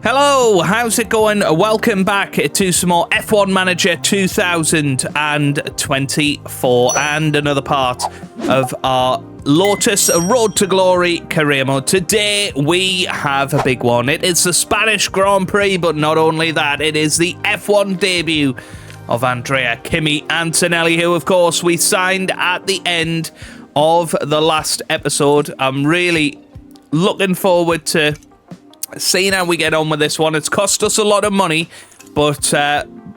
Hello, how's it going? Welcome back to some more F1 Manager 2024 and another part of our Lotus Road to Glory career mode. Today we have a big one. It is the Spanish Grand Prix, but not only that, it is the F1 debut of Andrea Kimi Antonelli, who of course we signed at the end of the last episode. I'm really looking forward to seeing how we get on with this one. It's cost us a lot of money, but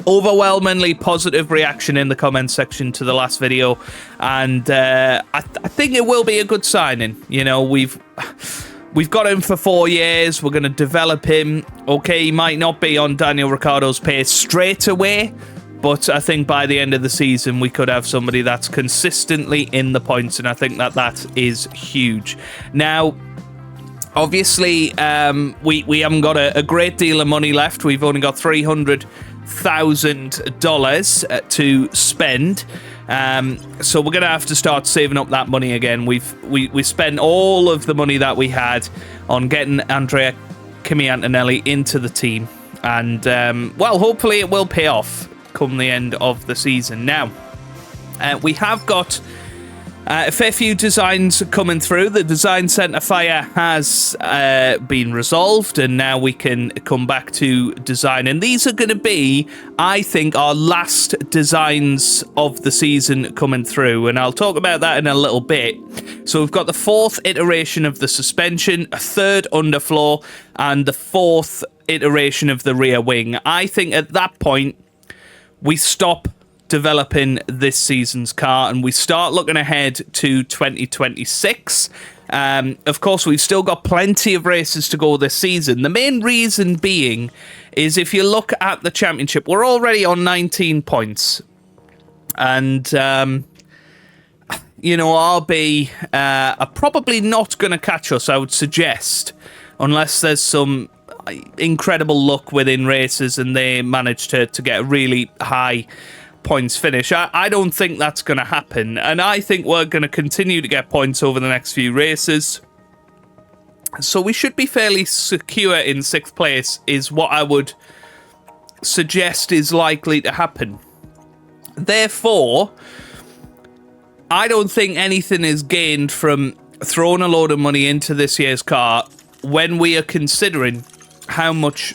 overwhelmingly positive reaction in the comments section to the last video, and I think it will be a good signing. You know, we've got him for 4 years. We're going to develop him. Okay, he might not be on Daniel Ricciardo's pace straight away, but I think by the end of the season we could have somebody that's consistently in the points, and I think that is huge. Now, obviously, we haven't got a great deal of money left. We've only got $300,000 to spend. So we're going to have to start saving up that money again. We spent all of the money that we had on getting Andrea Kimi Antonelli into the team. And, well, hopefully it will pay off come the end of the season. Now, we have got a fair few designs coming through. The design center fire has been resolved, and now we can come back to design. And these are going to be, I think, our last designs of the season coming through, and I'll talk about that in a little bit. So we've got the 4th iteration of the suspension, a 3rd underfloor, and the 4th iteration of the rear wing. I think at that point we stop developing this season's car and we start looking ahead to 2026. Of course, we've still got plenty of races to go this season. The main reason being is if you look at the championship, we're already on 19 points. And, you know, RB are probably not going to catch us, I would suggest, unless there's some incredible luck within races and they manage to get a really high points finish. I don't think that's going to happen, and I think we're going to continue to get points over the next few races. So we should be fairly secure in 6th place is what I would suggest is likely to happen. Therefore, I don't think anything is gained from throwing a load of money into this year's car when we are considering how much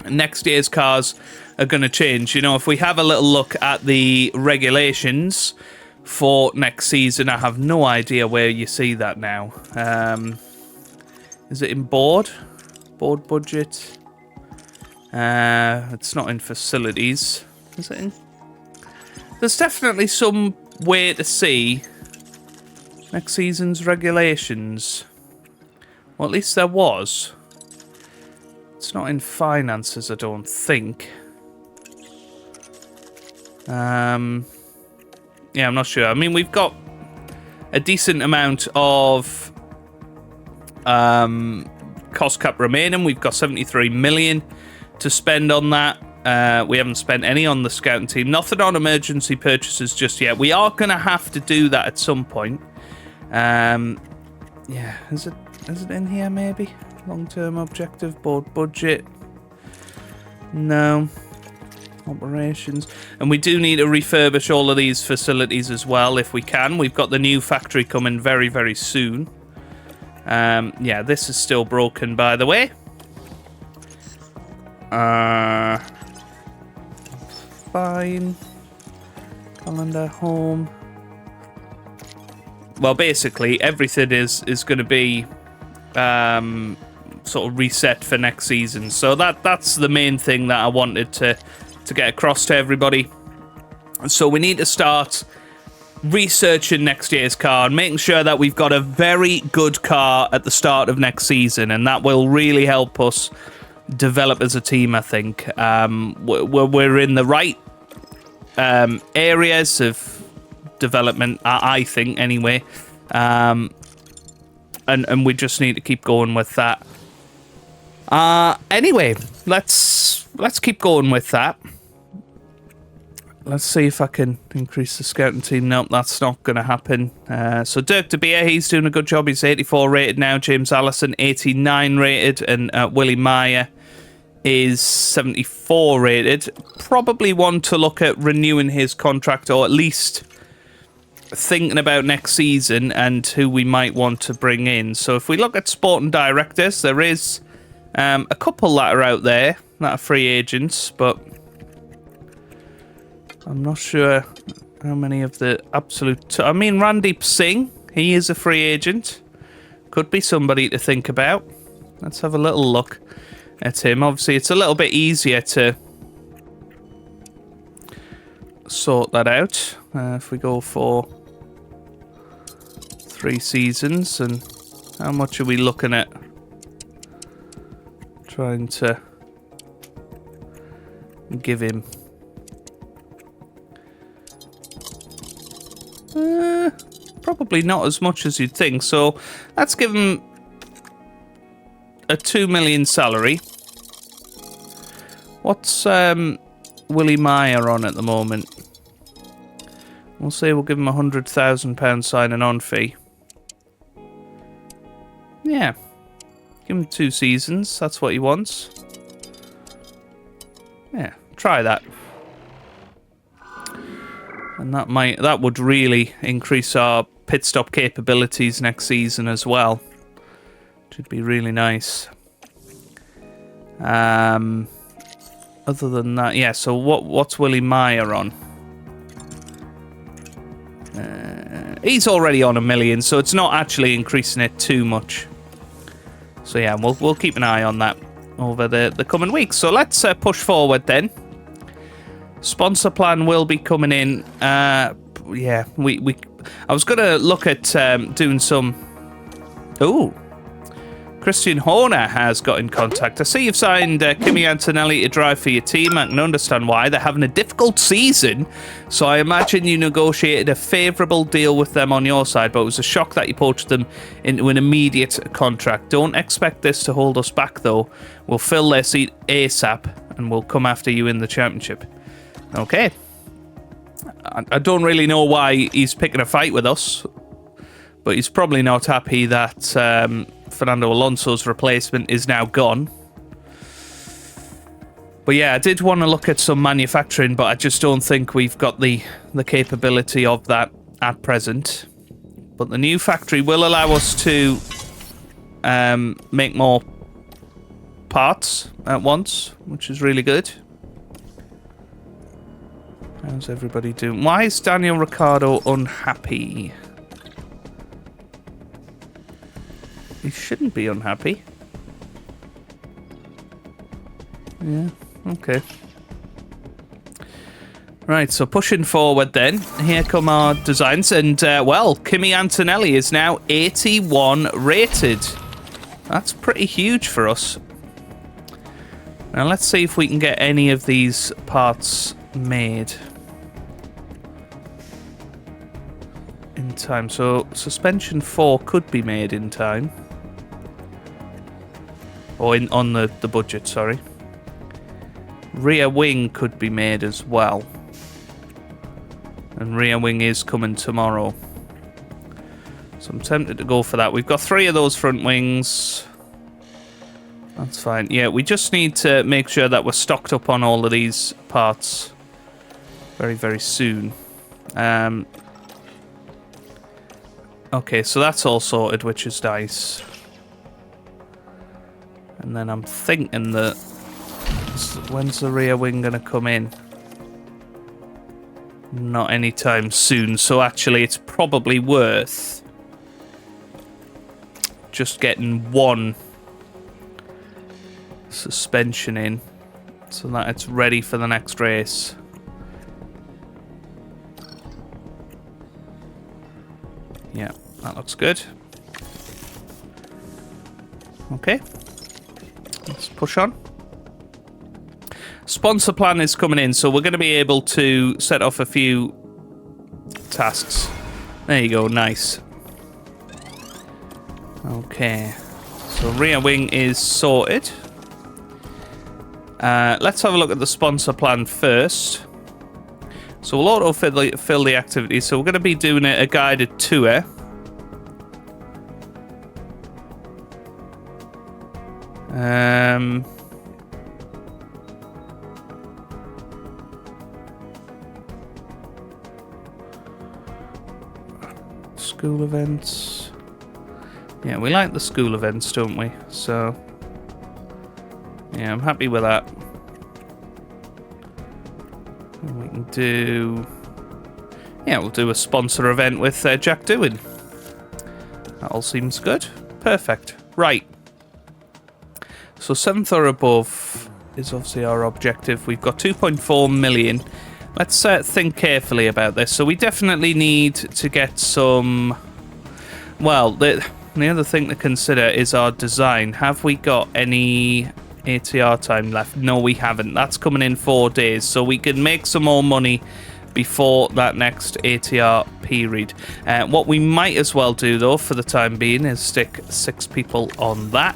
next year's cars are going to change. You know, if we have a little look at the regulations for next season, I have no idea where you see that now. Is it in board budget? It's not in facilities, is it in? There's definitely some way to see next season's regulations. Well, at least there was. It's not in finances, I don't think. Yeah, I'm not sure. I mean, we've got a decent amount of cost cap remaining. We've got 73 million to spend on that. We haven't spent any on the scouting team. Nothing on emergency purchases just yet. We are going to have to do that at some point. Yeah, is it in here maybe? Long-term objective, board budget. No. Operations. And we do need to refurbish all of these facilities as well if we can. We've got the new factory coming very, very soon. Yeah, this is still broken, by the way. Fine. Calendar, home. Well, basically, everything is going to be sort of reset for next season. So that's the main thing that I wanted to get across to everybody. So we need to start researching next year's car and making sure that we've got a very good car at the start of next season, and that will really help us develop as a team, I think. We're in the right areas of development, I think, anyway. And we just need to keep going with that. Anyway, let's keep going with that. Let's see if I can increase the scouting team. Nope, that's not going to happen. So Dirk De Beer, he's doing a good job. He's 84 rated now. James Allison, 89 rated. And Willie Meyer, is 74 rated. Probably one to look at renewing his contract, or at least thinking about next season and who we might want to bring in. So if we look at sporting directors, there is a couple that are out there that are free agents, but I'm not sure how many of the absolute... I mean, Randeep Singh, he is a free agent. Could be somebody to think about. Let's have a little look at him. Obviously, it's a little bit easier to sort that out. If we go for 3 seasons, and how much are we looking at trying to give him? Probably not as much as you'd think. So let's give him a 2 million salary. What's Willie Meyer on at the moment? We'll say we'll give him £100,000 signing on fee. Yeah. Give him 2 seasons. That's what he wants. Yeah, try that. And that would really increase our pit stop capabilities next season as well. Should be really nice. Other than that, yeah, so what's Willie Meyer on? He's already on 1 million, so it's not actually increasing it too much. So yeah, we'll keep an eye on that over the coming weeks. So let's push forward then. Sponsor plan will be coming in. Yeah, I was gonna look at doing some. Ooh, Christian Horner has got in contact. I see you've signed Kimi Antonelli to drive for your team. I can understand why. They're having a difficult season, so I imagine you negotiated a favourable deal with them on your side, but it was a shock that you poached them into an immediate contract. Don't expect this to hold us back, though. We'll fill their seat ASAP, and we'll come after you in the championship. Okay. I don't really know why he's picking a fight with us, but he's probably not happy that Fernando Alonso's replacement is now gone. But yeah, I did want to look at some manufacturing, but I just don't think we've got the capability of that at present. But the new factory will allow us to make more parts at once, which is really good. How's everybody doing? Why is Daniel Ricciardo unhappy? He shouldn't be unhappy. Yeah, okay. Right, so pushing forward then. Here come our designs. And, well, Kimi Antonelli is now 81 rated. That's pretty huge for us. Now, let's see if we can get any of these parts made in time. So suspension 4 could be made in time, or on the budget, sorry. Rear wing could be made as well, and rear wing is coming tomorrow, so I'm tempted to go for that. We've got 3 of those front wings. That's fine. Yeah, we just need to make sure that we're stocked up on all of these parts very, very soon. Okay, so that's all sorted, which is nice. And then I'm thinking that... when's the rear wing going to come in? Not anytime soon. So actually, it's probably worth just getting 1 suspension in so that it's ready for the next race. Yeah, that looks good. Okay, let's push on. Sponsor plan is coming in, so we're going to be able to set off a few tasks. There you go, nice. Okay, so rear wing is sorted. Let's have a look at the sponsor plan first. So we'll auto-fill the activity. So we're going to be doing a guided tour. School events. Yeah, we like the school events, don't we? So, yeah, I'm happy with that. And we can do... Yeah, we'll do a sponsor event with Jack Doohan. That all seems good. Perfect. Right. So 7th or above is obviously our objective. We've got 2.4 million. Let's think carefully about this. So we definitely need to get some... Well, the other thing to consider is our design. Have we got any ATR time left? No, we haven't. That's coming in 4 days. So we can make some more money before that next ATR period. What we might as well do, though, for the time being, is stick 6 people on that.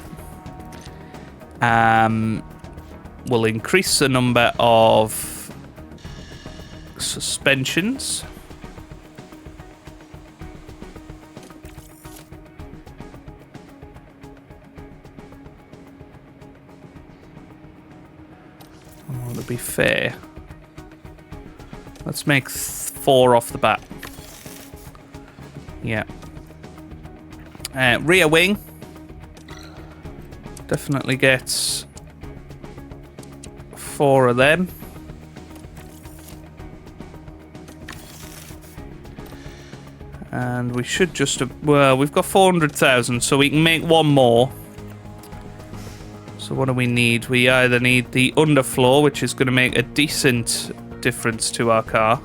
We'll increase the number of suspensions. Oh, to be fair, let's make 4 off the bat. Yeah. Rear wing definitely gets 4 of them. And we should just... Well, we've got 400,000, so we can make 1 more. So what do we need? We either need the underfloor, which is going to make a decent difference to our car.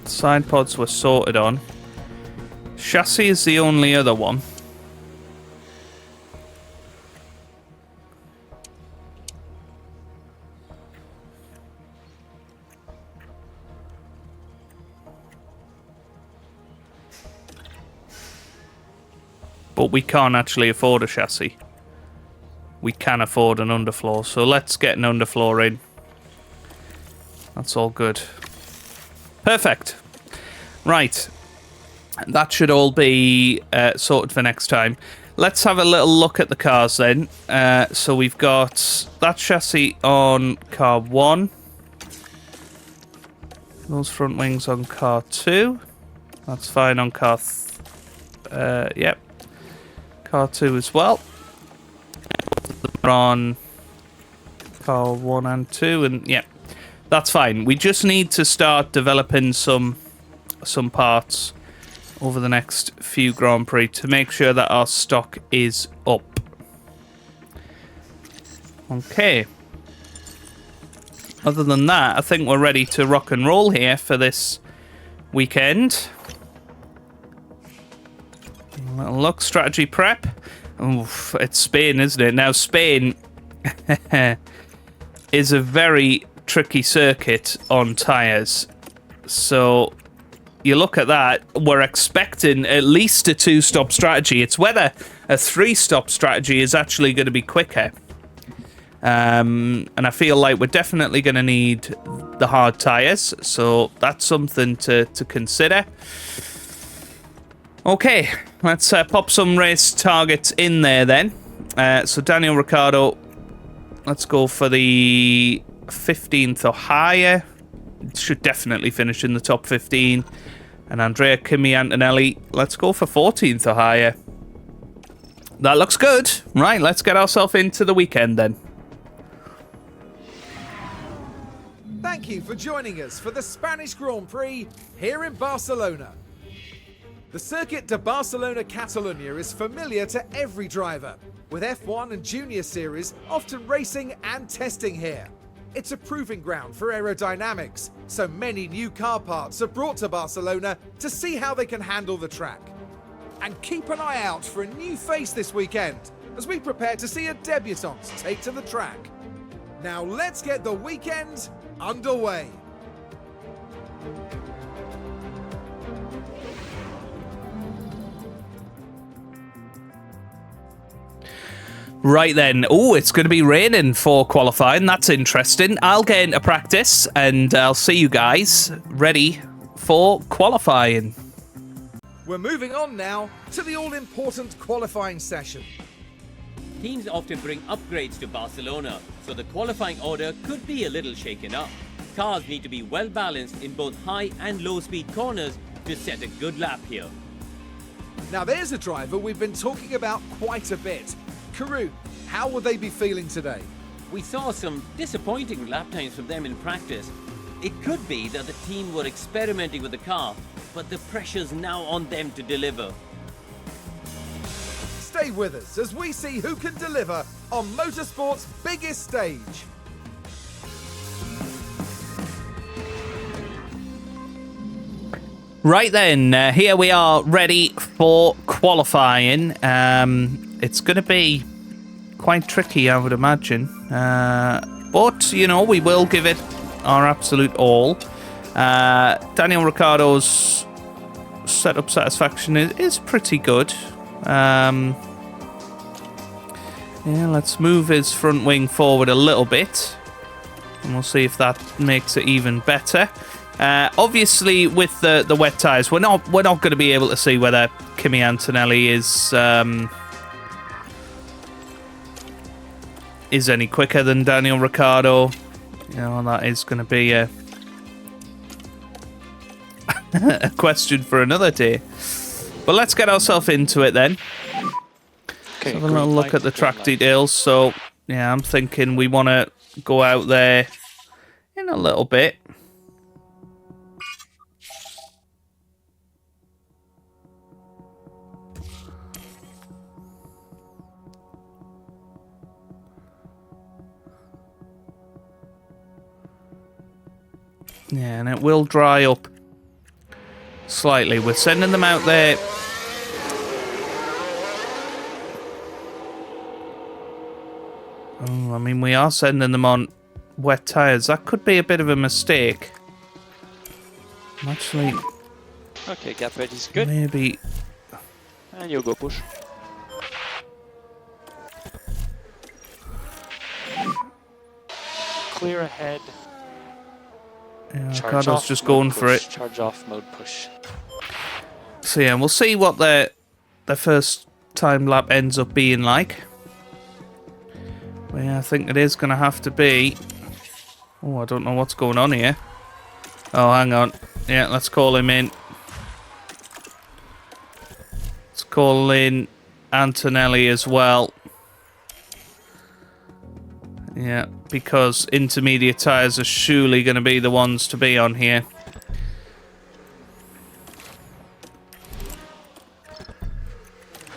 Side pods were sorted on. Chassis is the only other one. But we can't actually afford a chassis. We can afford an underfloor, so let's get an underfloor in. That's all good. Perfect. Right. That should all be sorted for next time. Let's have a little look at the cars then. So we've got that chassis on car 1. Those front wings on car 2. That's fine on car... yep. Car 2 as well. On car 1 and 2, and yeah, that's fine. We just need to start developing some parts over the next few Grand Prix to make sure that our stock is up. Okay. Other than that, I think we're ready to rock and roll here for this weekend. Little look, strategy prep. Oof, it's Spain, isn't it? Now, Spain is a very tricky circuit on tyres. So, you look at that, we're expecting at least a 2-stop strategy. It's whether a 3-stop strategy is actually going to be quicker. And I feel like we're definitely going to need the hard tyres. So, that's something to consider. Okay, let's pop some race targets in there then. So Daniel Ricciardo, let's go for the 15th or higher. Should definitely finish in the top 15. And Andrea Kimi Antonelli, let's go for 14th or higher. That looks good. Right, let's get ourselves into the weekend then. Thank you for joining us for the Spanish Grand Prix here in Barcelona. The Circuit de Barcelona-Catalunya is familiar to every driver, with F1 and Junior Series often racing and testing here. It's a proving ground for aerodynamics, so many new car parts are brought to Barcelona to see how they can handle the track. And keep an eye out for a new face this weekend, as we prepare to see a debutant take to the track. Now let's get the weekend underway. Right then. Oh, it's going to be raining for qualifying. That's interesting. I'll get into practice and I'll see you guys ready for qualifying. We're moving on now to the all-important qualifying session. Teams often bring upgrades to Barcelona, so the qualifying order could be a little shaken up. Cars need to be well balanced in both high and low speed corners to set a good lap here. Now there's a driver we've been talking about quite a bit. Karun, how will they be feeling today? We saw some disappointing lap times from them in practice. It could be that the team were experimenting with the car, but the pressure's now on them to deliver. Stay with us as we see who can deliver on motorsport's biggest stage. Right then, here we are ready for qualifying. It's going to be quite tricky, I would imagine. But, you know, we will give it our absolute all. Daniel Ricciardo's setup satisfaction is pretty good. Yeah, let's move his front wing forward a little bit. And we'll see if that makes it even better. Obviously, with the wet tyres, we're not going to be able to see whether Kimi Antonelli is any quicker than Daniel Ricciardo. You know, that is going to be a a question for another day. But let's get ourselves into it then. Okay, have a little look at the track details. So, yeah, I'm thinking we want to go out there in a little bit. Yeah, and it will dry up slightly. We're sending them out there. Oh, I mean, we are sending them on wet tyres. That could be a bit of a mistake. Actually, okay, gap ready is good. Maybe. And you'll go push. Clear ahead. Yeah, Ricardo's just going for it. Charge off, mode push. So yeah, we'll see what their first time lap ends up being like. Well, yeah, I think it is going to have to be... Oh, I don't know what's going on here. Oh, hang on. Yeah, let's call him in. Let's call in Antonelli as well. Yeah, because intermediate tyres are surely going to be the ones to be on here.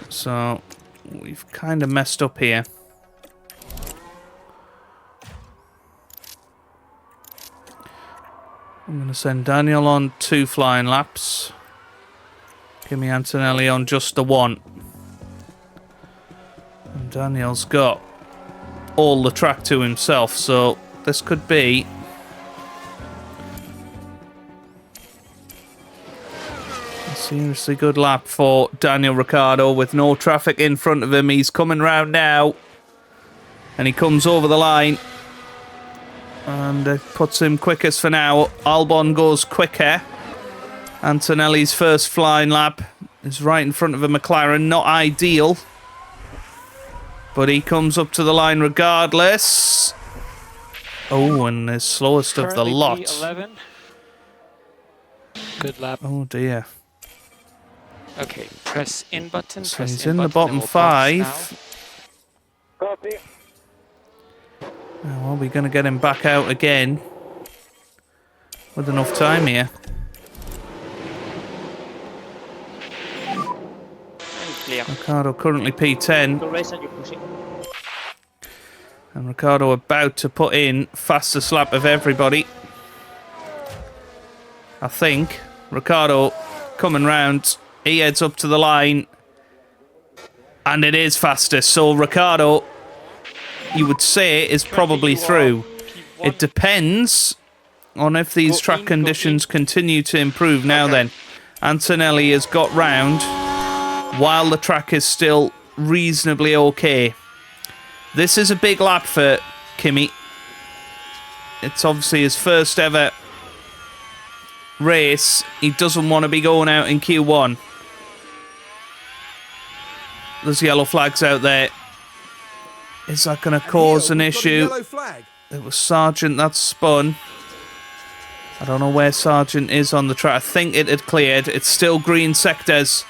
So, we've kind of messed up here. I'm going to send Daniel on 2 flying laps. Kimi Antonelli on just the 1. And Daniel's got all the track to himself, so this could be a seriously good lap for Daniel Ricciardo with no traffic in front of him. He's coming round now, and he comes over the line, and it puts him quickest for now. Albon goes quicker. Antonelli's first flying lap is right in front of a McLaren. Not ideal, but he comes up to the line regardless. Oh, and the slowest of the lot. P11. Good lap. Oh dear. Okay, press in button. So press he's in the button, bottom then we'll pass 5. Copy. Now, are we going to get him back out again with enough time here? now. And clear. Ricciardo currently P10. Go race and you're pushing. And Ricciardo about to put in fastest lap of everybody. I think. Ricciardo coming round. He heads up to the line. And it is fastest. So Ricciardo, you would say, is probably through. It depends on if these track conditions continue to improve. Now then, Antonelli has got round while the track is still reasonably okay. This is a big lap for Kimi. It's obviously his first ever race. He doesn't want to be going out in Q1. There's yellow flags out there. Is that going to cause an issue? Yellow flag. It was Sargent that spun. I don't know where Sargent is on the track. I think it had cleared. It's still green sectors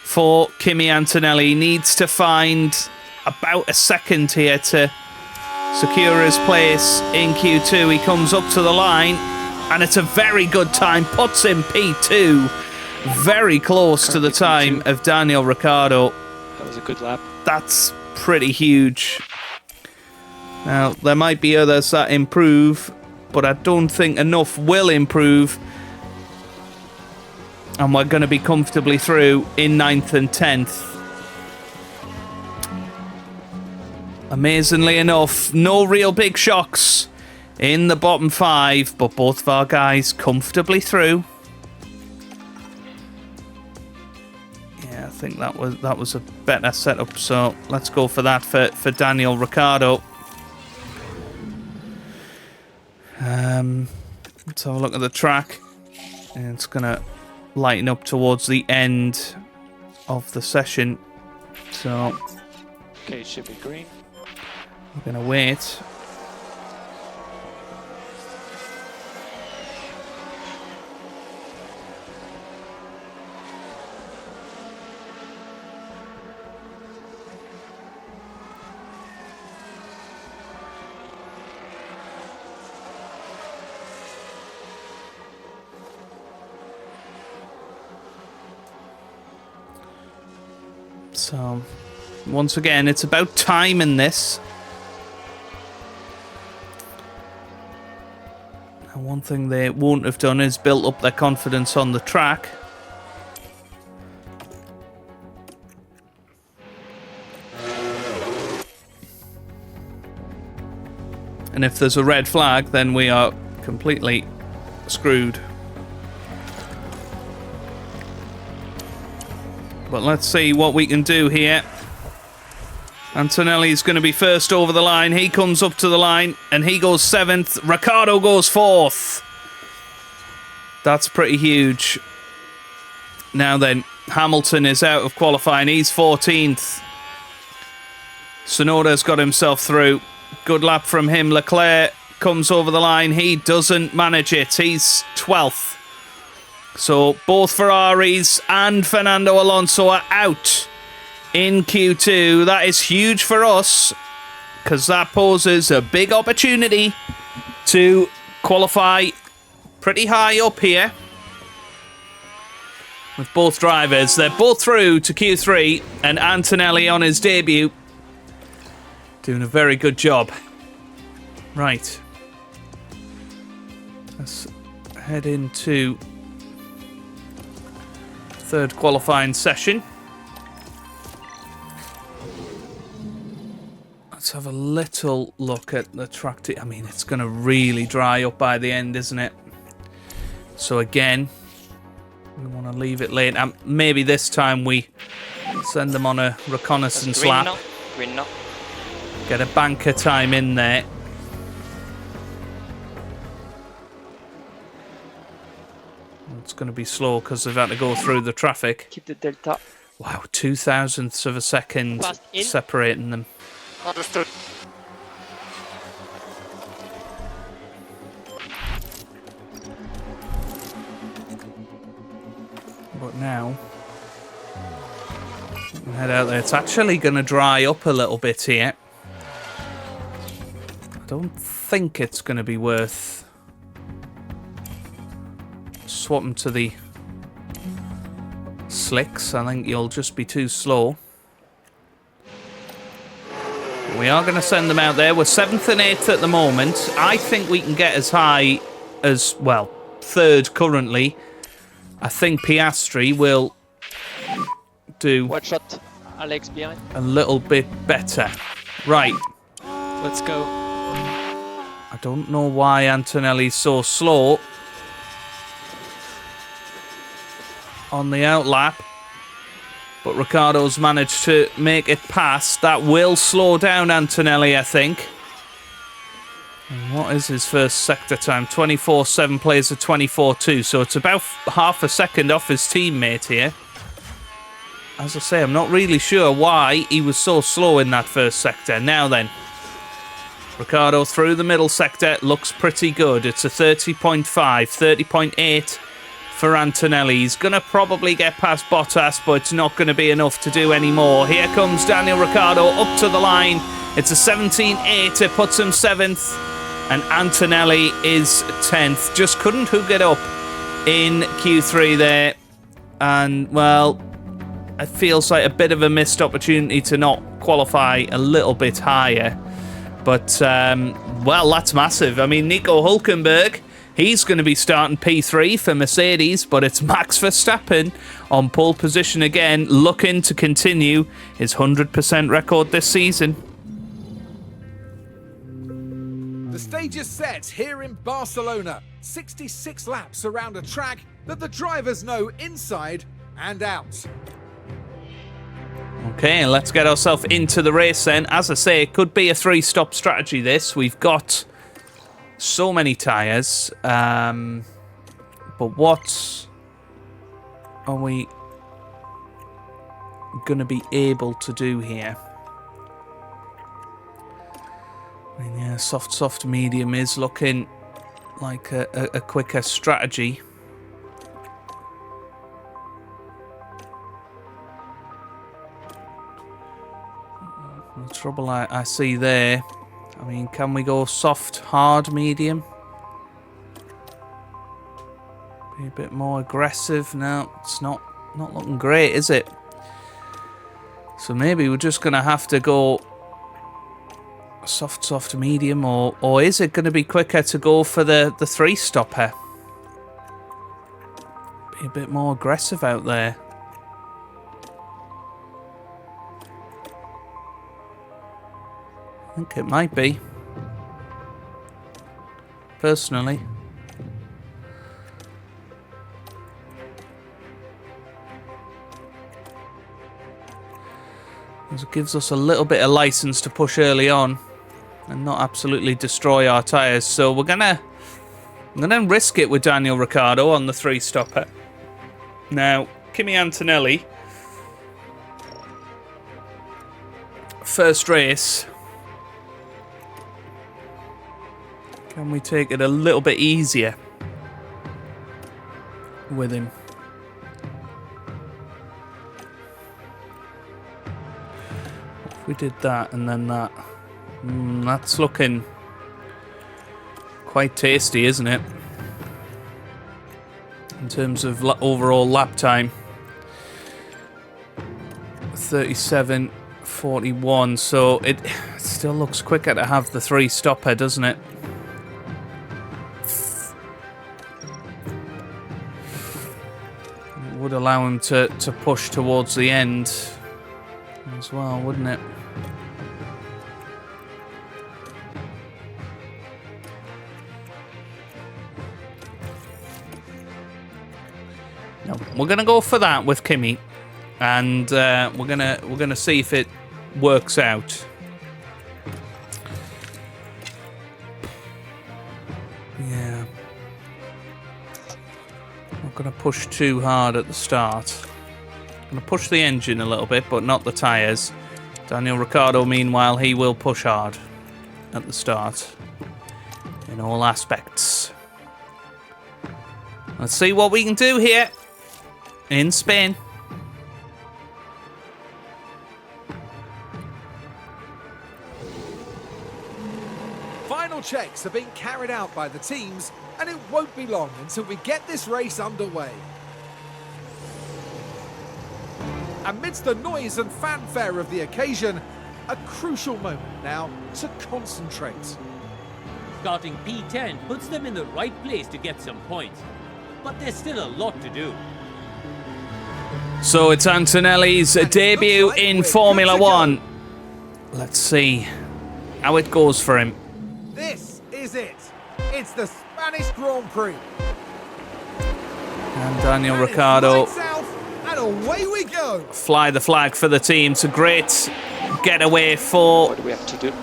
for Kimi Antonelli. He needs to find about a second here to secure his place in Q2. He comes up to the line, and it's a very good time. Puts in P2. Very close to the time of Daniel Ricciardo. That was a good lap. That's pretty huge. Now, there might be others that improve, but I don't think enough will improve. And we're going to be comfortably through in 9th and 10th. Amazingly enough, no real big shocks in the bottom 5, but both of our guys comfortably through. Yeah, I think that was a better setup, so let's go for that for Daniel Ricciardo. Let's have a look at the track. And it's going to lighten up towards the end of the session. So, Okay, it should be green. we're going to wait. So, once again, it's about time in this. And one thing they won't have done is built up their confidence on the track. And if there's a red flag, then we are completely screwed. But let's see what we can do here. Antonelli's going to be first over the line. He comes up to the line and he goes 7th. Ricciardo goes 4th. That's pretty huge. Now then, Hamilton is out of qualifying. He's 14th. Tsunoda's got himself through. Good lap from him. Leclerc comes over the line. He doesn't manage it. He's 12th. So both Ferraris and Fernando Alonso are out in Q2. That is huge for us because that poses a big opportunity to qualify pretty high up here with both drivers. They're both through to Q3 and Antonelli on his debut doing a very good job. Right. Let's head into third qualifying session. Let's have a little look at the track. I mean, it's going to really dry up by the end, isn't it? So again, we want to leave it late. Maybe this time we send them on a reconnaissance lap. Renault. Get a banker time in there. It's going to be slow because they've had to go through the traffic. Keep the delta. Wow, 0.02 of a second Fast in. separating them. Understood. But now, we can head out there. It's actually going to dry up a little bit here. I don't think it's going to be worth swapping to the slicks. I think you'll just be too slow. We are going to send them out there. We're 7th and 8th at the moment. I think we can get as high as, well, 3rd currently. I think Piastri will do Watch out, Alex behind. a little bit better. Right. Let's go. I don't know why Antonelli's so slow on the outlap, but Ricciardo's managed to make it past. That will slow down Antonelli, I think. And what is his first sector time? 24.7 plays a 24.2, so it's about half a second off his teammate here. As I say, I'm not really sure why he was so slow in that first sector. Now then, Ricciardo through the middle sector. Looks pretty good. It's a 30.5, 30.8 for Antonelli. He's going to probably get past Bottas, but it's not going to be enough to do any more. Here comes Daniel Ricciardo up to the line. It's a 17.8. It puts him 7th. And Antonelli is 10th. Just couldn't hook it up in Q3 there. And, well, it feels like a bit of a missed opportunity to not qualify a little bit higher. But, well, that's massive. I mean, Nico Hülkenberg, he's going to be starting P3 for Mercedes, but it's Max Verstappen on pole position again, looking to continue his 100% record this season. The stage is set here in Barcelona. 66 laps around a track that the drivers know inside and out. Okay, let's get ourselves into the race then. As I say, it could be a 3-stop strategy, this. We've got so many tyres. But what are we going to be able to do here? I mean, yeah, soft, medium is looking like a quicker strategy. The trouble I see there, I mean, can we go soft, hard, medium? Be a bit more aggressive. No, it's not looking great, is it? So maybe we're just going to have to go soft, medium, or is it going to be quicker to go for the 3-stopper? Be a bit more aggressive out there. I think it might be. Personally. It gives us a little bit of license to push early on and not absolutely destroy our tyres. So I'm gonna risk it with Daniel Ricciardo on the 3-stopper. Now, Kimi Antonelli, first race. Can we take it a little bit easier with him? If we did that and then that, that's looking quite tasty, isn't it? In terms of overall lap time. 37.41, so it still looks quicker to have the 3-stopper, doesn't it? Would allow him to push towards the end as well, wouldn't it? No, we're gonna go for that with Kimi, and we're gonna see if it works out. Yeah. Not going to push too hard at the start. Going to push the engine a little bit, but not the tyres. Daniel Ricciardo, meanwhile, he will push hard at the start in all aspects. Let's see what we can do here in Spain. Final checks are being carried out by the teams, and it won't be long until we get this race underway. Amidst the noise and fanfare of the occasion, a crucial moment now to concentrate. Starting P10 puts them in the right place to get some points, but there's still a lot to do. So it's Antonelli's debut in Formula One. Let's see how it goes for him. This is it. It's the Spanish Grand Prix. And Daniel Ricciardo, and away we go. Fly the flag for the team. It's a great getaway for What do we have to do?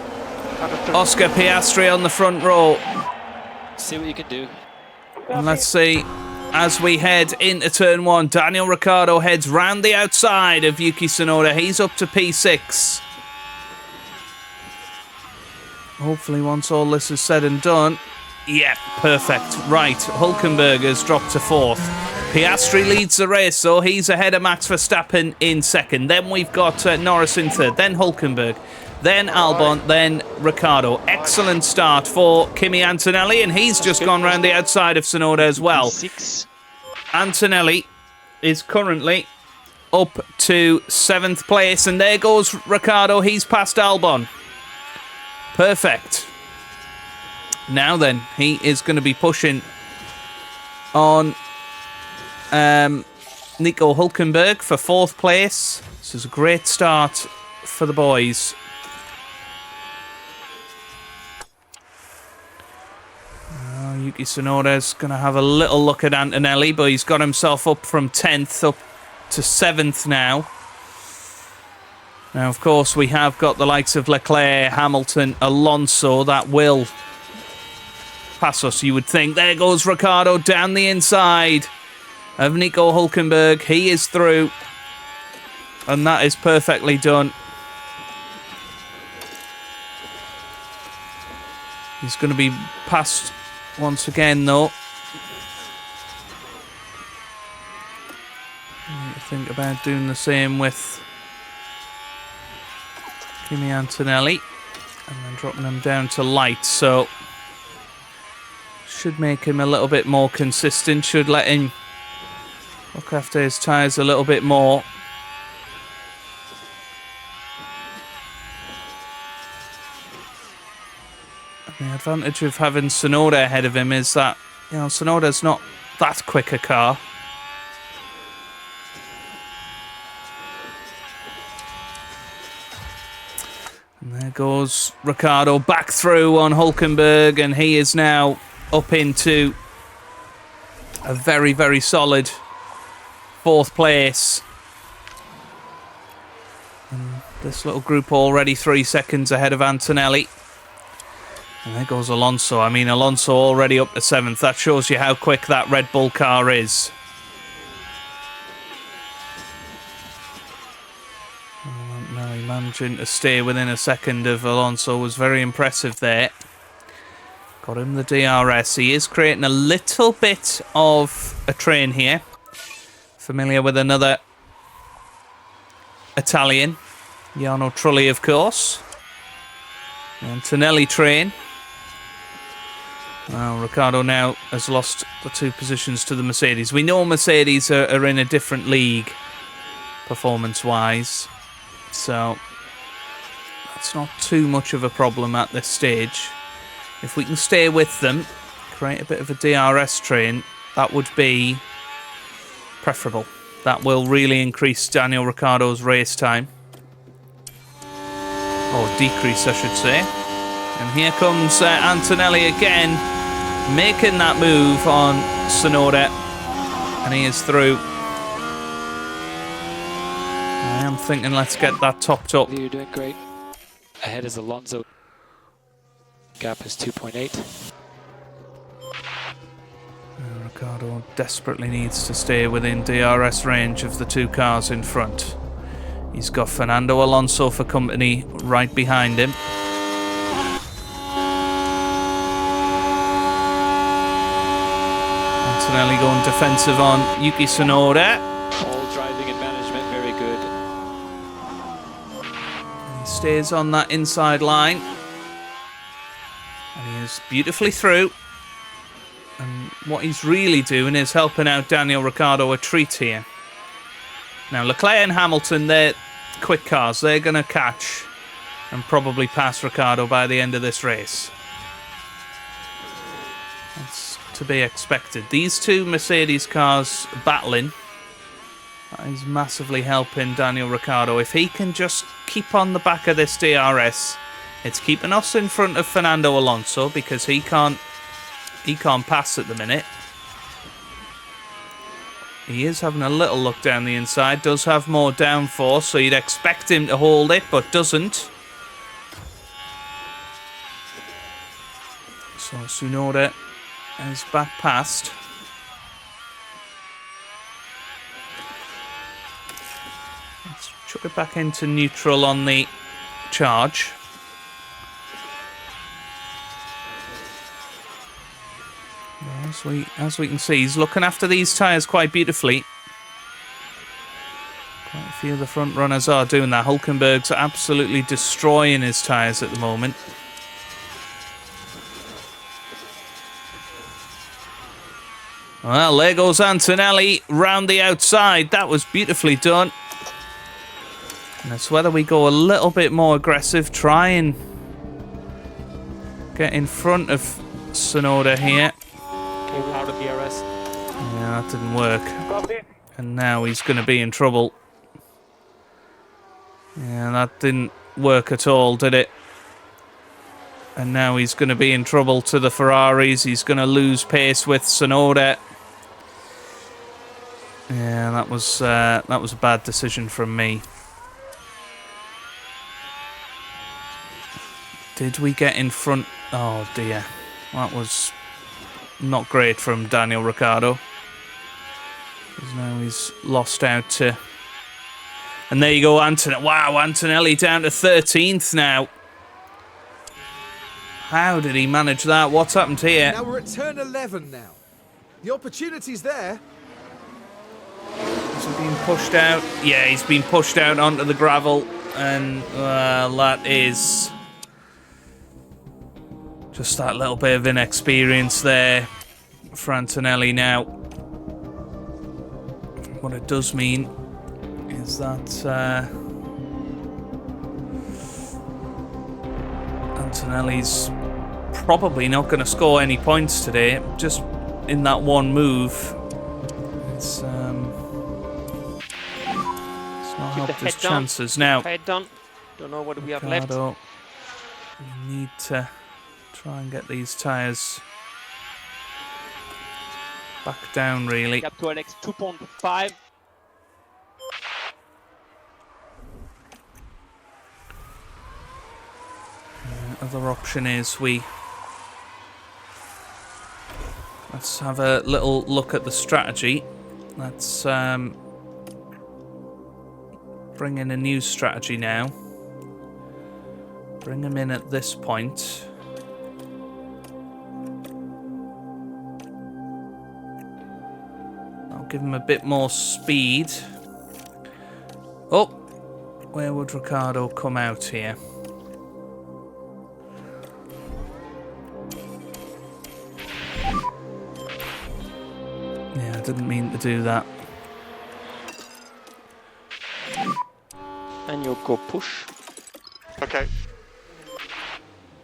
Oscar Piastri on the front row. See what you can do. And let's see, as we head into turn 1, Daniel Ricciardo heads round the outside of Yuki Tsunoda. He's up to P6. Hopefully once all this is said and done. Yeah, perfect. Right, Hülkenberg has dropped to 4th. Piastri leads the race, so he's ahead of Max Verstappen in 2nd. Then we've got Norris in 3rd, then Hülkenberg, then Albon, then Ricciardo. Excellent start for Kimi Antonelli, and he's just gone round the outside of Tsunoda as well. Antonelli is currently up to 7th place, and there goes Ricciardo. He's passed Albon. Perfect. Now then, he is going to be pushing on Nico Hülkenberg for 4th place. This is a great start for the boys. Yuki Tsunoda's going to have a little look at Antonelli, but he's got himself up from 10th up to 7th now. Now, of course, we have got the likes of Leclerc, Hamilton, Alonso that will pass us, you would think. There goes Ricciardo down the inside of Nico Hülkenberg. He is through, and that is perfectly done. He's going to be passed once again, though. I need to think about doing the same with Kimi Antonelli and then dropping him down to light, so should make him a little bit more consistent, should let him look after his tyres a little bit more. And the advantage of having Tsunoda ahead of him is that, you know, Tsunoda's not that quick a car. And there goes Ricciardo back through on Hülkenberg, and he is now up into a very, very solid 4th place. And this little group already 3 seconds ahead of Antonelli. And there goes Alonso. I mean, Alonso already up to 7th. That shows you how quick that Red Bull car is. Managing to stay within a second of Alonso was very impressive there. Got him the DRS. He is creating a little bit of a train here. Familiar with another Italian, Jarno Trulli, of course. The Antonelli train. Well, Ricciardo now has lost the 2 positions to the Mercedes. We know Mercedes are in a different league performance-wise. So that's not too much of a problem at this stage. If we can stay with them, create a bit of a DRS train, that would be preferable. That will really increase Daniel Ricciardo's race time. Or decrease, I should say. And here comes Antonelli again, making that move on Tsunoda. And he is through. I am thinking let's get that topped up. You're doing great. Ahead is Alonso. Gap is 2.8. Ricciardo desperately needs to stay within DRS range of the 2 cars in front. He's got Fernando Alonso for company right behind him. Antonelli going defensive on Yuki Tsunoda. All driving and management, very good. He stays on that inside line. And he is beautifully through. And what he's really doing is helping out Daniel Ricciardo a treat here. Now, Leclerc and Hamilton, they're quick cars. They're going to catch and probably pass Ricciardo by the end of this race. That's to be expected. These 2 Mercedes cars battling, that is massively helping Daniel Ricciardo. If he can just keep on the back of this DRS, it's keeping us in front of Fernando Alonso because he can't pass at the minute. He is having a little look down the inside. Does have more downforce, so you'd expect him to hold it, but doesn't. So Tsunoda is back past. Let's chuck it back into neutral on the charge. As we can see, he's looking after these tyres quite beautifully. Quite a few of the front runners are doing that. Hulkenberg's absolutely destroying his tyres at the moment. Well, there goes Antonelli round the outside. That was beautifully done. And it's whether we go a little bit more aggressive, try and get in front of Tsunoda here. Okay, we're out of DRS. Yeah, that didn't work. And now he's going to be in trouble. Yeah, that didn't work at all, did it? And now he's going to be in trouble to the Ferraris. He's going to lose pace with Tsunoda. Yeah, that was a bad decision from me. Did we get in front? Oh dear, that was not great from Daniel Ricciardo. Because now he's lost out to... And there you go, Antonelli. Wow, Antonelli down to 13th now. How did he manage that? What's happened here? Now we're at turn 11 now. The opportunity's there. Is he being pushed out? Yeah, he's been pushed out onto the gravel. And that is... just that little bit of inexperience there for Antonelli now. What it does mean is that Antonelli's probably not going to score any points today, just in that one move. It's not helped his chances. Now, Head down. Don't know what we have Ricardo, left. we need to try and get these tyres back down, really. Up to Alex 2.5. Other option is let's have a little look at the strategy. Let's bring in a new strategy now. Bring him in at this point. I'll give him a bit more speed. Oh, where would Ricciardo come out here? Yeah, I didn't mean to do that. And you'll go push. Okay.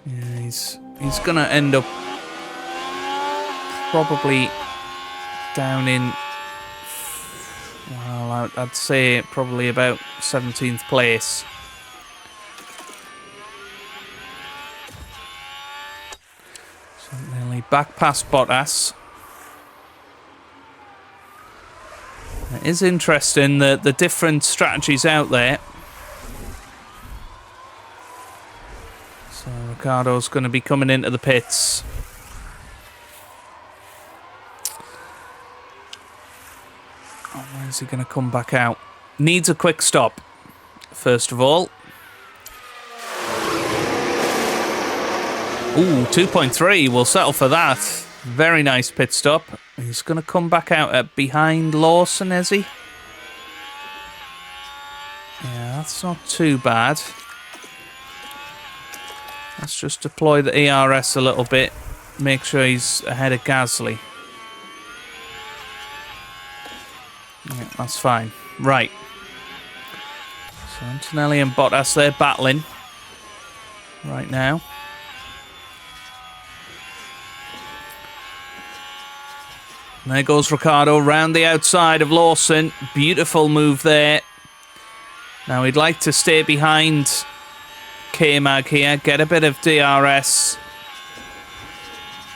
Yeah, he's gonna end up probably down in, well, I'd say probably about 17th place. So nearly back past Bottas. It is interesting the different strategies out there. So Ricciardo's going to be coming into the pits. Oh, where's he going to come back out? Needs a quick stop, first of all. Ooh, 2.3. We'll settle for that. Very nice pit stop. He's going to come back out at behind Lawson, is he? Yeah, that's not too bad. Let's just deploy the ERS a little bit. Make sure he's ahead of Gasly. Yeah, that's fine. Right. So Antonelli and Bottas, they're battling right now. And there goes Ricciardo round the outside of Lawson. Beautiful move there. Now he'd like to stay behind K-Mag here, get a bit of DRS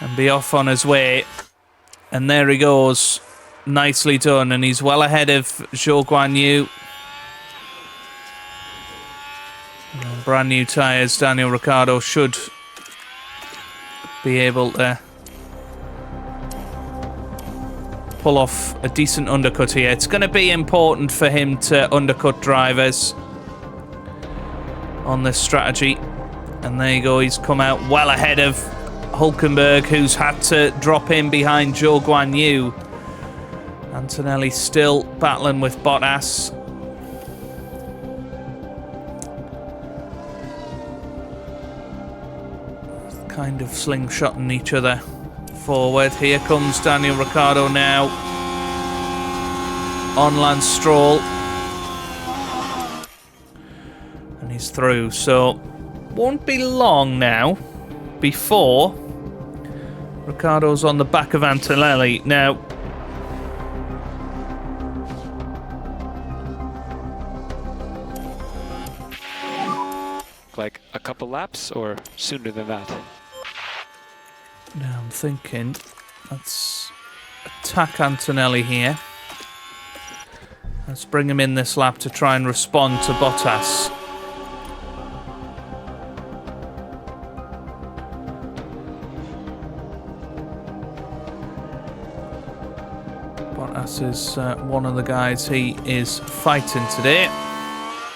and be off on his way. And there he goes. Nicely done. And he's well ahead of Zhou Guanyu. Brand new tyres. Daniel Ricciardo should be able to pull off a decent undercut here. It's going to be important for him to undercut drivers on this strategy. And there you go, he's come out well ahead of Hulkenberg, who's had to drop in behind Zhou Guanyu. Antonelli still battling with Bottas. Kind of slingshotting each other forward. Here comes Daniel Ricciardo now. On Lance Stroll. And he's through. So, won't be long now before Ricciardo's on the back of Antonelli. Now, like a couple laps or sooner than that? now I'm thinking, let's attack Antonelli here. Let's bring him in this lap to try and respond to Bottas. Bottas is one of the guys he is fighting today.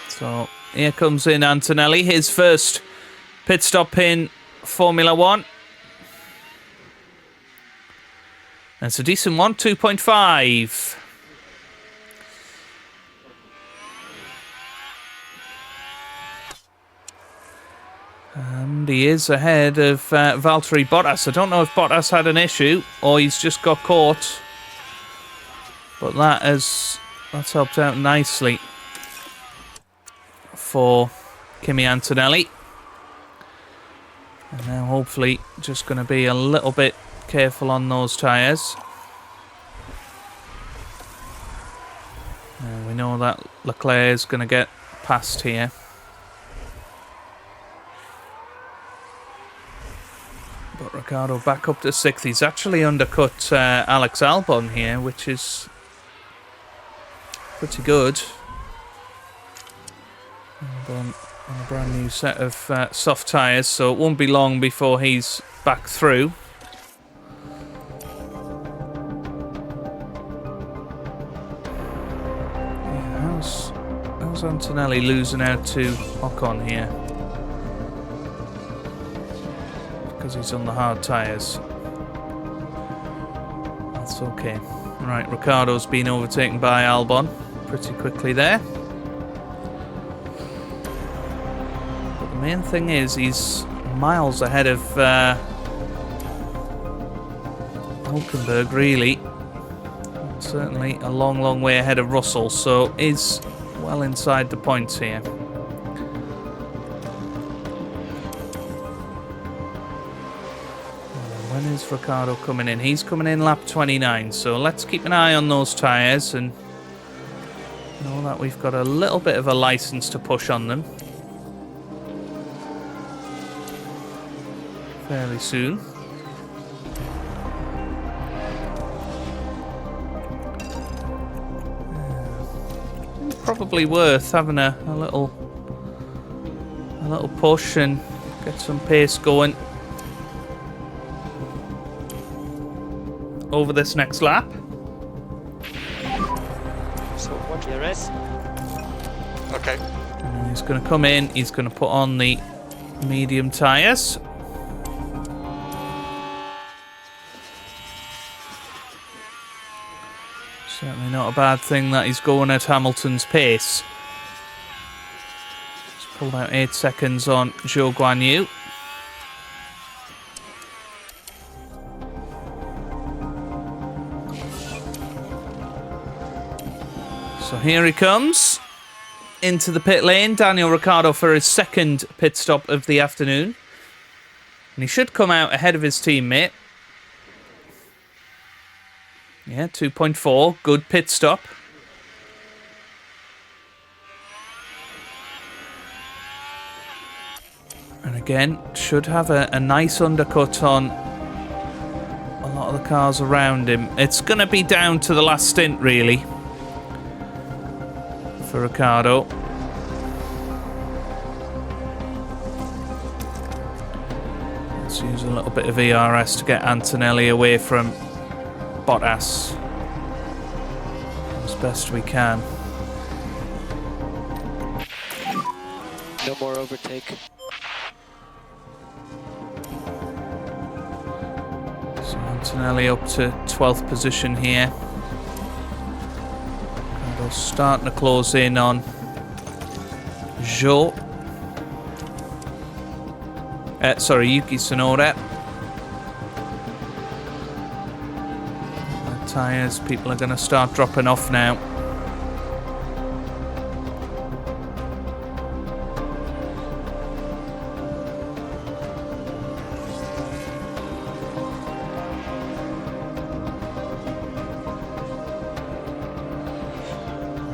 So here comes in Antonelli, his first pit stop in Formula 1. That's a decent one, 2.5. And he is ahead of Valtteri Bottas. I don't know if Bottas had an issue or he's just got caught. But that's helped out nicely for Kimi Antonelli. And now hopefully just going to be a little bit careful on those tyres. We know that Leclerc is going to get past here. But Ricciardo back up to 6th. He's actually undercut Alex Albon here, which is pretty good. Albon on a brand new set of soft tyres, so it won't be long before he's back through. Yeah, how's Antonelli losing out to Ocon here? Because he's on the hard tyres. That's okay. Right, Ricciardo's been overtaken by Albon pretty quickly there. But the main thing is he's miles ahead of Hulkenberg, really. Certainly a long, long way ahead of Russell, so is well inside the points here. When is Ricciardo coming in? He's coming in lap 29, so let's keep an eye on those tyres and know that we've got a little bit of a license to push on them fairly soon. Probably worth having a little push and get some pace going over this next lap. So what DRS? Okay. And he's going to come in, he's going to put on the medium tyres. Certainly not a bad thing that he's going at Hamilton's pace. He's pulled out 8 seconds on Zhou Guanyu. So here he comes into the pit lane, Daniel Ricciardo, for his second pit stop of the afternoon. And he should come out ahead of his teammate. Yeah, 2.4, good pit stop. And again, should have a nice undercut on a lot of the cars around him. It's going to be down to the last stint, really, for Ricciardo. Let's use a little bit of ERS to get Antonelli away from Bottas as best we can. No more overtake. So Antonelli up to 12th position here. Ricardo's starting to close in on Yuki Tsunoda. The tyres, people are going to start dropping off now.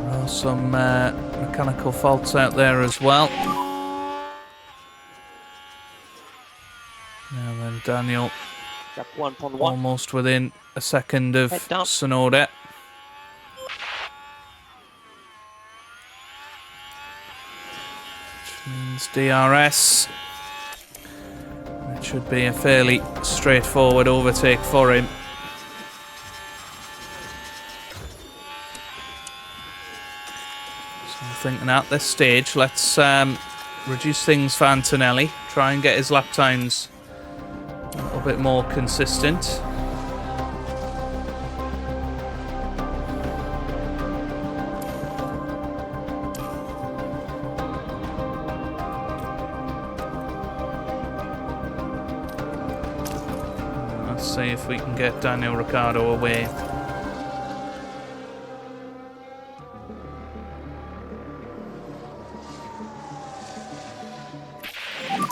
There are some mechanical faults out there as well. Now then, Daniel Gap 1.1. almost within a second of Head down. Tsunoda. Which means DRS. It should be a fairly straightforward overtake for him. So I'm thinking at this stage, let's reduce things for Antonelli. Try and get his lap times a little bit more consistent. Let's see if we can get Daniel Ricciardo away.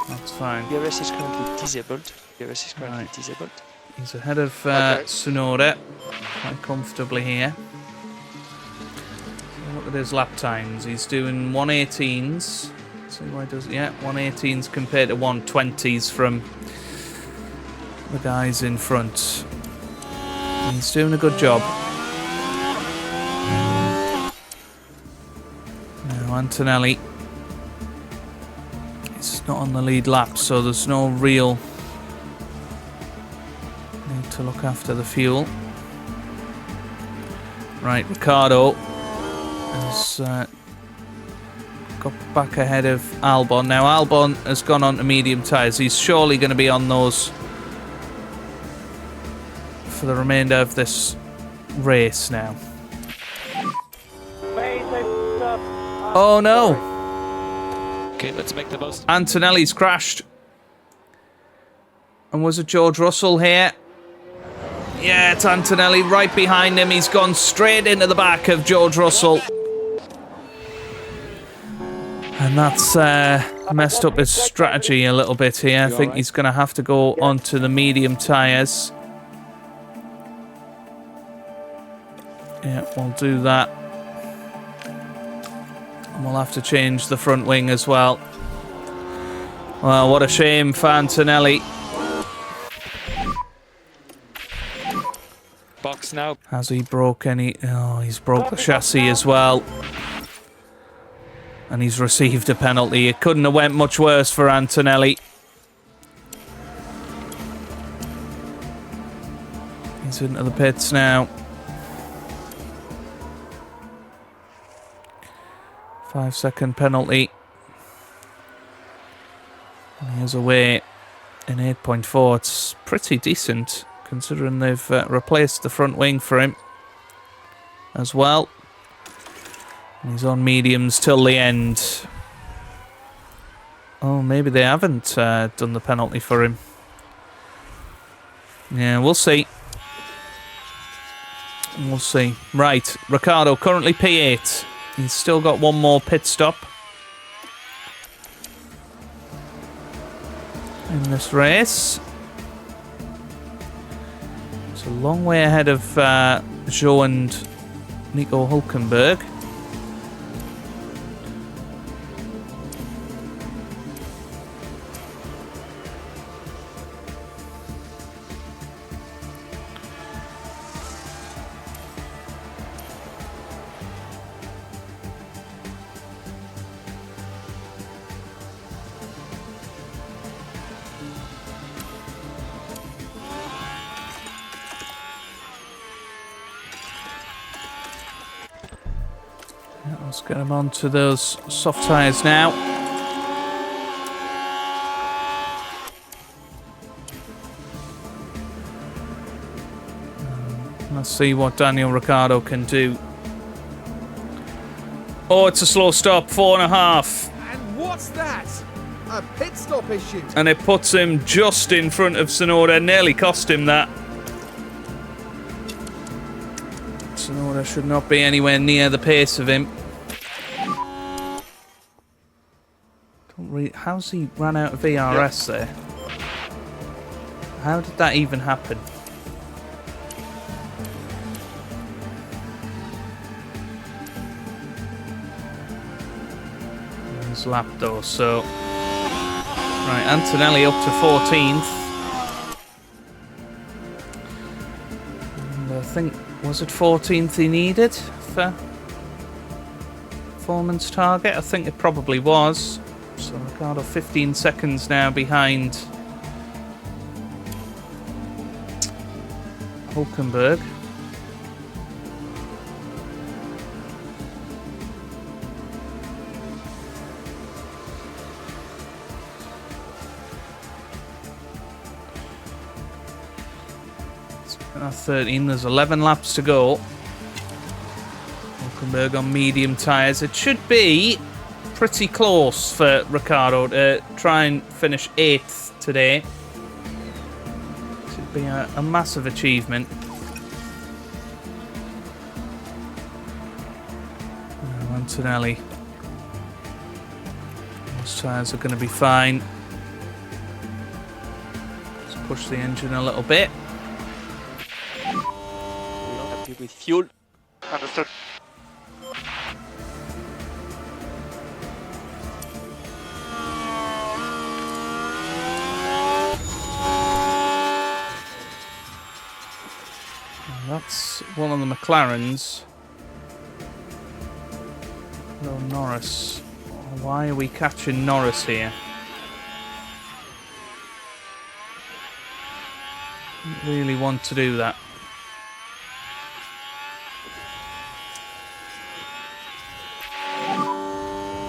That's fine. DRS is currently disabled. DRS is currently disabled. He's ahead of Tsunoda quite comfortably here. So look at his lap times. He's doing 118s. See why he does it? Yeah, 118s compared to 120s from the guys in front. He's doing a good job. Now Antonelli. He's not on the lead lap, so there's no real need to look after the fuel. Right, Ricciardo has got back ahead of Albon. Now Albon has gone on to medium tyres. He's surely going to be on those for the remainder of this race now. Oh no! Okay, let's make the most. Antonelli's crashed. And was it George Russell here? Yeah, it's Antonelli right behind him. He's gone straight into the back of George Russell. And that's messed up his strategy a little bit here. I think he's going to have to go onto the medium tyres. Yeah, we'll do that. And we'll have to change the front wing as well. Well, what a shame for Antonelli. Box now. Has he broke any... Oh, he's broke the chassis as well. And he's received a penalty. It couldn't have went much worse for Antonelli. He's into the pits now. 5-second penalty. And he is away in 8.4. It's pretty decent, considering they've replaced the front wing for him as well. And he's on mediums till the end. Oh, maybe they haven't done the penalty for him. Yeah, we'll see. We'll see. Right, Ricciardo currently P8. He's still got one more pit stop in this race. It's a long way ahead of Joe and Nico Hülkenberg. Let's get him onto those soft tyres now. Let's see what Daniel Ricciardo can do. Oh, it's a slow stop, 4.5. And what's that? A pit stop issue. And it puts him just in front of Tsunoda. Nearly cost him that. Tsunoda should not be anywhere near the pace of him. How's he ran out of VRS there? How did that even happen? His lap though, so... Right, Antonelli up to 14th. And I think, was it 14th he needed for performance target? I think it probably was. So Ricciardo 15 seconds now behind Hulkenberg. It's 13, there's 11 laps to go. Hulkenberg on medium tyres. It should be pretty close for Ricciardo to try and finish 8th today. Should be a massive achievement. Antonelli. Those tyres are going to be fine. Let's push the engine a little bit. We're not happy with fuel. Understood. That's one of the McLarens. No, Norris. Why are we catching Norris here? Don't really want to do that.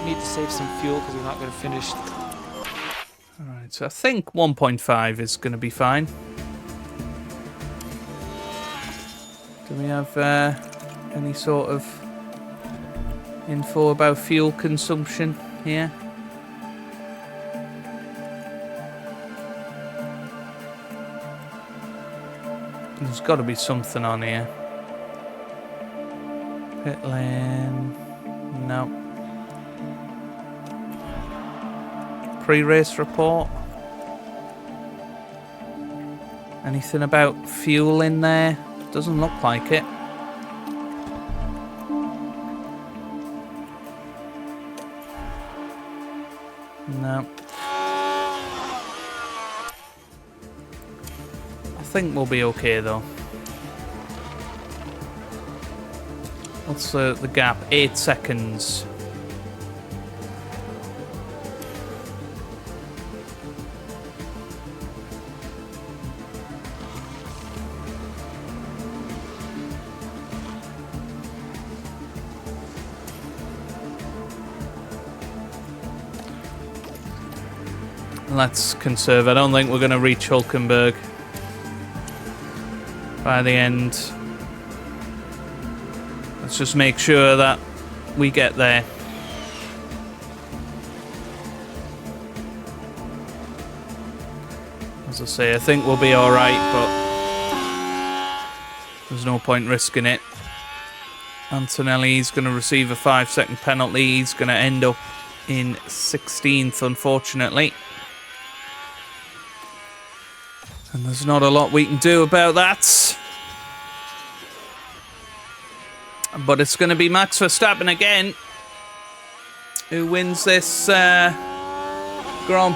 We need to save some fuel because we're not going to finish. Alright, so I think 1.5 is going to be fine. Do we have any sort of info about fuel consumption here? There's got to be something on here. Pit lane. No. Pre-race report. Anything about fuel in there? Doesn't look like it. No. I think we'll be okay though. What's the gap? 8 seconds. Let's conserve. I don't think we're going to reach Hulkenberg by the end. Let's just make sure that we get there. As I say, I think we'll be alright, but there's no point risking it. Antonelli's going to receive a 5-second penalty. He's going to end up in 16th, unfortunately. And there's not a lot we can do about that. But it's going to be Max Verstappen again who wins this Grand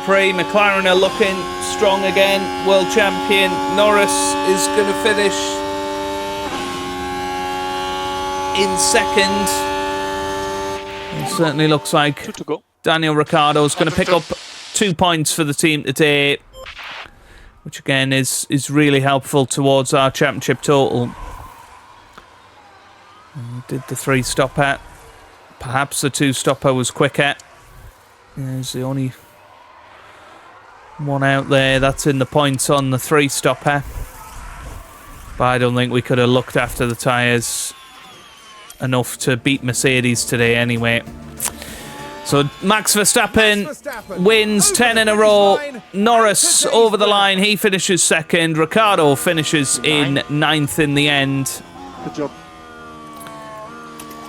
Prix. McLaren are looking strong again. World champion Norris is going to finish in second. It certainly looks like 2 to go. Daniel Ricciardo is going to pick up 2 points for the team today, which again is really helpful towards our championship total. Did the 3-stopper. Perhaps the 2-stopper was quicker. There's the only one out there that's in the points on the 3-stopper. But I don't think we could have looked after the tyres enough to beat Mercedes today anyway. So Max Verstappen wins 10 in a row. Norris over the line. He finishes second. Ricciardo finishes in 9th in the end. Good job.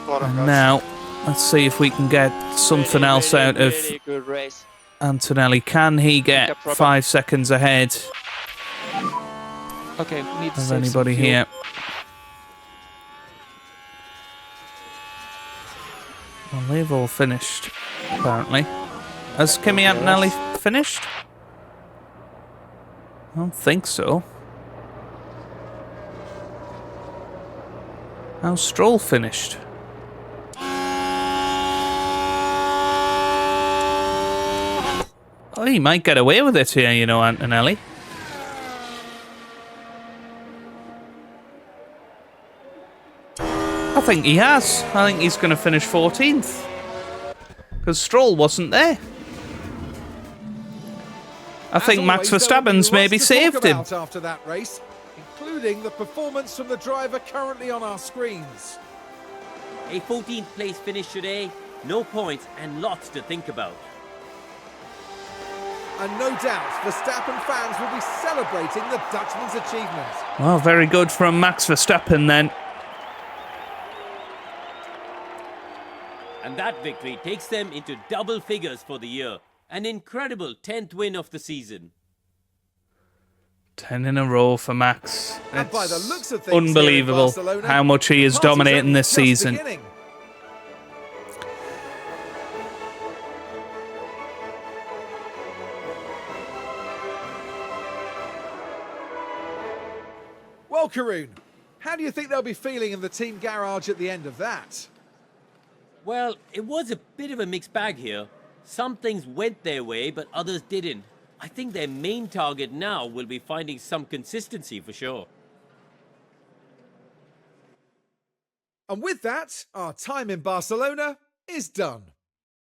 Well done, And guys. now, let's see if we can get something else out of Really good race. Antonelli. Can he get 5 seconds ahead Okay, we need to of save anybody some fuel. here? Well, they've all finished, apparently. Has Kimi Antonelli finished? I don't think so. How's Stroll finished? Oh, he might get away with it here, you know, Antonelli. I think he has. I think he's going to finish 14th. Because Stroll wasn't there. I think Max Verstappen's maybe saved him. After that race, including the performance from the driver currently on our screens. A 14th place finish today, no points and lots to think about. And no doubt, Verstappen fans will be celebrating the Dutchman's achievement. Well, very good from Max Verstappen then. And that victory takes them into double figures for the year. An incredible 10th win of the season. 10 in a row for Max. And by the It's looks of things here in unbelievable Barcelona, how much he is the party's dominating only this just season. beginning. Well, Karun, how do you think they'll be feeling in the team garage at the end of that? Well, it was a bit of a mixed bag here. Some things went their way, but others didn't. I think their main target now will be finding some consistency for sure. And with that, our time in Barcelona is done.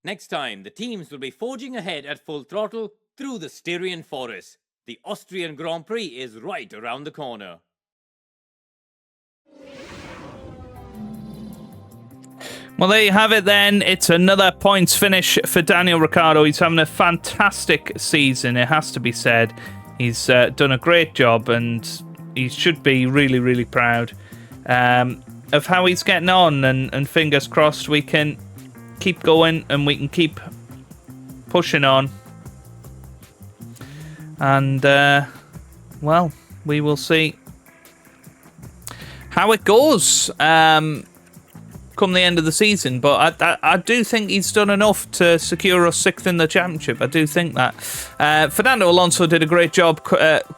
Next time, the teams will be forging ahead at full throttle through the Styrian forest. The Austrian Grand Prix is right around the corner. Well, there you have it then. It's another points finish for Daniel Ricciardo. He's having a fantastic season, it has to be said. He's done a great job and he should be really, really proud of how he's getting on. And fingers crossed we can keep going and we can keep pushing on. And, well, we will see how it goes come the end of the season, but I do think he's done enough to secure us 6th in the championship. I do think that. Fernando Alonso did a great job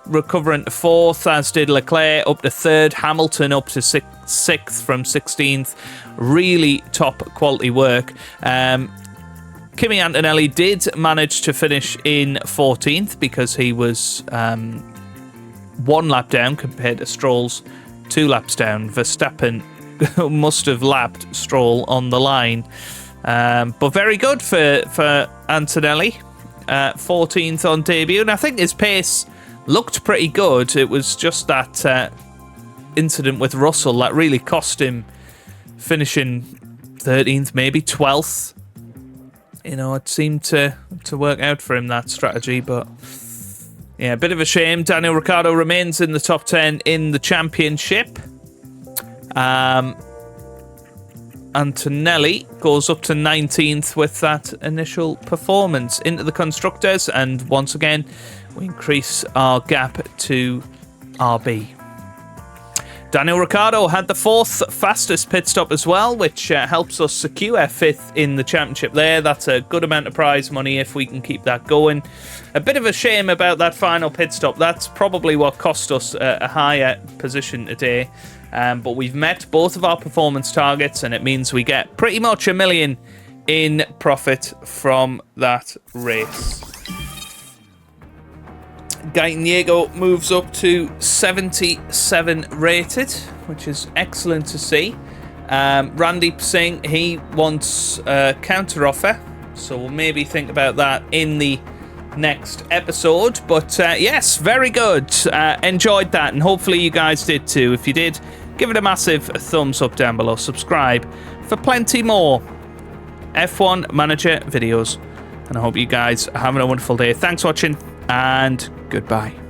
recovering to 4th, as did Leclerc up to 3rd, Hamilton up to 6th from 16th. Really top quality work. Kimi Antonelli did manage to finish in 14th because he was 1 lap down compared to Stroll's 2 laps down. Verstappen must have lapped Stroll on the line. But very good for Antonelli. 14th on debut. And I think his pace looked pretty good. It was just that incident with Russell that really cost him finishing 13th, maybe 12th. You know, it seemed to work out for him, that strategy. But yeah, a bit of a shame. Daniel Ricciardo remains in the top 10 in the championship. Antonelli goes up to 19th with that initial performance into the Constructors, and once again we increase our gap to RB. Daniel Ricciardo had the 4th fastest pit stop as well, which helps us secure 5th in the championship there. That's a good amount of prize money if we can keep that going. A bit of a shame about that final pit stop. That's probably what cost us a higher position today. But we've met both of our performance targets, and it means we get pretty much $1 million in profit from that race. Gaitaniego moves up to 77 rated, which is excellent to see. Randy Singh, he wants a counter offer, so we'll maybe think about that in the next episode. But yes, very good. Enjoyed that, and hopefully you guys did too. If you did, give it a massive thumbs up down below. Subscribe for plenty more F1 Manager videos. And I hope you guys are having a wonderful day. Thanks for watching, and goodbye.